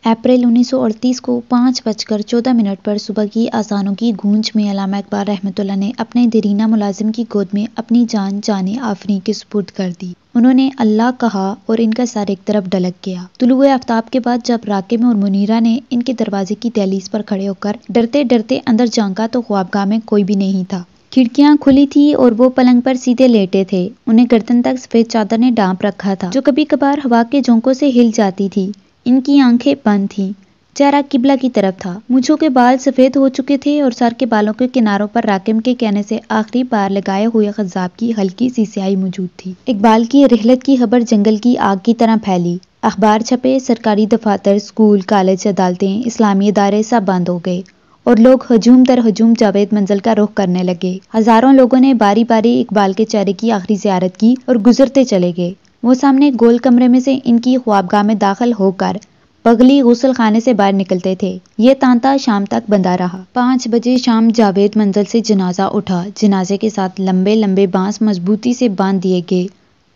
April 1938 کو 5:14 پر صبح کی اذانوں کی گونج میں علامہ اقبال رحمۃ اللہ نے اپنے دیرینہ ملازم کی گود میں اپنی جان جان آفریں کے سپرد کر دی۔ انہوں نے اللہ کہا اور ان کا سر ایک طرف ڈھلک گیا۔ طلوع آفتاب کے بعد جب راکم اور منیرہ نے ان کے دروازے کی دہلیز پر کھڑے ہو کر ڈرتے ڈرتے اندر جھانکا تو خوابگاہ میں کوئی بھی نہیں تھا۔ کھڑکیاں کھلی تھی اور وہ پلنگ پر سیدھے لیٹے تھے۔ انہیں گردن تک سفید چادر نے ڈھانپ رکھا تھا جو کبھی کبھار ہوا کے جھونکوں سے ہل جاتی تھی۔ ان کی آنکھیں بند تھیں، چہرہ قبلہ کی طرف تھا، مونچھوں کے بال سفید ہو چکے تھے اور سر کے بالوں کے کناروں پر راکم کے کہنے سے آخری بار لگائے ہوئے خضاب کی ہلکی سی سیاہی موجود تھی۔ اقبال کی رحلت کی خبر جنگل کی آگ کی طرح پھیلی۔ اخبار چھپے، سرکاری دفاتر، اسکول، کالج، عدالتیں، اسلامی ادارے سب بند ہو گئے اور لوگ ہجوم در ہجوم جاوید منزل کا رخ کرنے لگے۔ ہزاروں لوگوں نے باری باری اقبال کے چہرے کی آخری زیارت کی اور گزرتے چلے گئے۔ وہ سامنے گول کمرے میں سے ان کی خوابگاہ میں داخل ہو کر پگلی غسل خانے سے باہر نکلتے تھے۔ یہ تانتا شام تک بندھا رہا۔ 5 بجے شام جاوید منزل سے جنازہ اٹھا۔ جنازے کے ساتھ لمبے لمبے بانس مضبوطی سے باندھ دیے گئے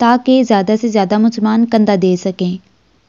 تاکہ زیادہ سے زیادہ مسلمان کندھا دے سکیں۔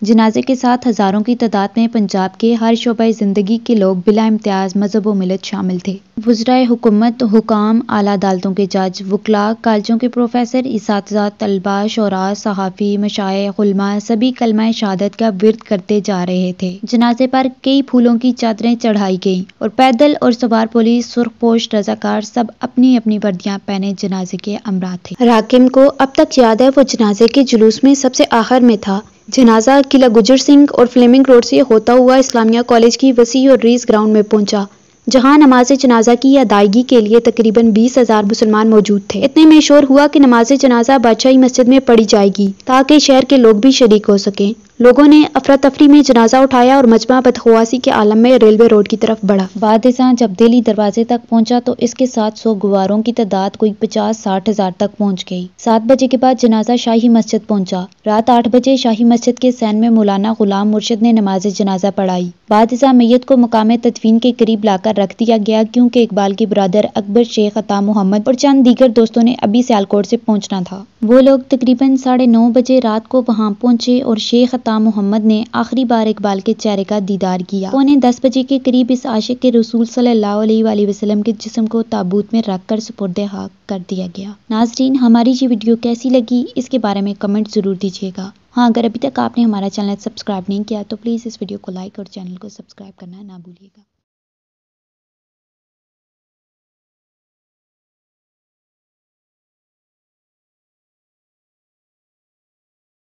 جنازے کے ساتھ ہزاروں کی تعداد میں پنجاب کے ہر شعبہ زندگی کے لوگ بلا امتیاز مذہب و ملت شامل تھے۔ وزرائے حکومت، حکام، اعلیٰ عدالتوں کے جج، وکلاء، کالجوں کے پروفیسر، اساتذہ، طلباء، شعراء، صحافی، مشائخ، علماء سبھی کلمہ شہادت کا ورد کرتے جا رہے تھے۔ جنازے پر کئی پھولوں کی چادریں چڑھائی گئیں اور پیدل اور سوار پولیس، سرخ پوش رضاکار سب اپنی اپنی وردیاں پہنے جنازے کے ہمراہ تھے۔ راکم کو اب تک یاد ہے وہ جنازے کے جلوس میں سب سے آخر میں تھا۔ جنازہ قلعہ گجر سنگھ اور فلیمنگ روڈ سے ہوتا ہوا اسلامیہ کالج کی وسیع اور ریز گراؤنڈ میں پہنچا، جہاں نماز جنازہ کی ادائیگی کے لیے تقریباً 20,000 مسلمان موجود تھے۔ اتنے میں شور ہوا کہ نماز جنازہ بادشاہی مسجد میں پڑھی جائے گی تاکہ شہر کے لوگ بھی شریک ہو سکیں۔ لوگوں نے افراتفری میں جنازہ اٹھایا اور مجمع بدحواسی کے عالم میں ریلوے روڈ کی طرف بڑھا۔ بعد ازاں جب دہلی دروازے تک پہنچا تو اس کے 700 گواروں کی تعداد کوئی 50-60 ہزار تک پہنچ گئی۔ 7 بجے کے بعد جنازہ شاہی مسجد پہنچا۔ رات 8 بجے شاہی مسجد کے سین میں مولانا غلام مرشد نے نماز جنازہ پڑھائی۔ بعد ازاں میت کو مقام تدفین کے قریب لا کر رکھ دیا گیا کیونکہ اقبال کے برادر اکبر، شیخ عطا محمد اور چند دیگر دوستوں نے ابھی سیالکوٹ سے پہنچنا تھا۔ وہ لوگ تقریباً 9:30 بجے رات کو وہاں پہنچے اور شیخ عطا محمد نے آخری بار اقبال کے چہرے کا دیدار کیا۔ 9:45 بجے کے قریب اس عاشق کے رسول صلی اللہ علیہ وآلہ وسلم کے جسم کو تابوت میں رکھ کر سپرد خاک کر دیا گیا۔ ناظرین، ہماری یہ ویڈیو کیسی لگی اس کے بارے میں کمنٹ ضرور دیجیے گا۔ ہاں، اگر ابھی تک آپ نے ہمارا چینل سبسکرائب نہیں کیا تو پلیز اس ویڈیو کو لائک اور چینل کو سبسکرائب کرنا نہ بھولیے گا۔